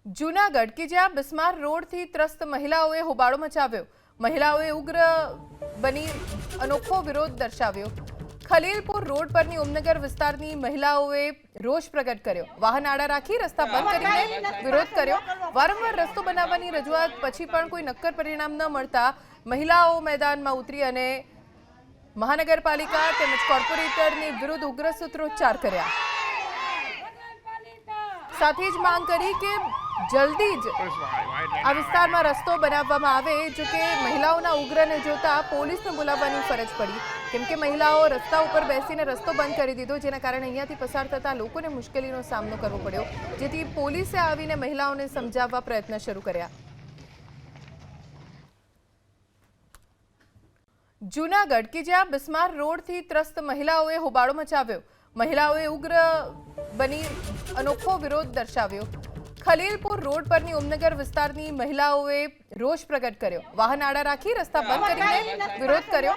જૂનાગઢ કે જ્યાં બિસ્માર રોડથી ત્રસ્ત મહિલાઓએ હોબાળો મચાવ્યો। મહિલાઓએ ઉગ્ર બની અનોખો વિરોધ દર્શાવ્યો। ખલીલપુર રોડ પરની ઓમનગર વિસ્તારની મહિલાઓએ રોષ પ્રગટ કર્યો। વાહન આડા રાખી રસ્તા બંધ કરીને વિરોધ કર્યો। વારંવાર રસ્તો બનાવવાની રજૂઆત પછી પણ કોઈ નક્કર પરિણામ ન મળતા મહિલાઓ મેદાનમાં ઉતરી અને મહાનગરપાલિકા તેમજ કોર્પોરેટરની વિરુદ્ધ ઉગ્ર સૂત્રોચ્ચાર કર્યા। साथ ही मांग करी कि जल्दी ज आ विस्तार में रस्तो बनाववामां आवे। जो कि महिलाओं उग्र ने जोता पोलीस ने बोलाववानी फरज पड़ी, केम के महिलाओं रस्ता पर बेसीने रस्तो बंद कर दीधो, जेना कारणे अहींयाथी पसार थता लोकोने मुश्केलीनो सामनो करवो पड्यो, जेथी पोलीसे आवीने महिलाओने समजाववा प्रयत्न शरू कर्या। जूनागढ़ के ज्यां बिस्मार रोडथी त्रस्त महिलाओए होबाळो मचाव्यो। महिलाओए उग्र बनी अनोखो विरोध दर्शाव्यो। खलीलपुर रोड पરની ઓમનગર વિસ્તારની મહિલાઓએ રોષ પ્રગટ કર્યો। વાહન આડા રાખી રસ્તા બંધ કરીને વિરોધ કર્યો।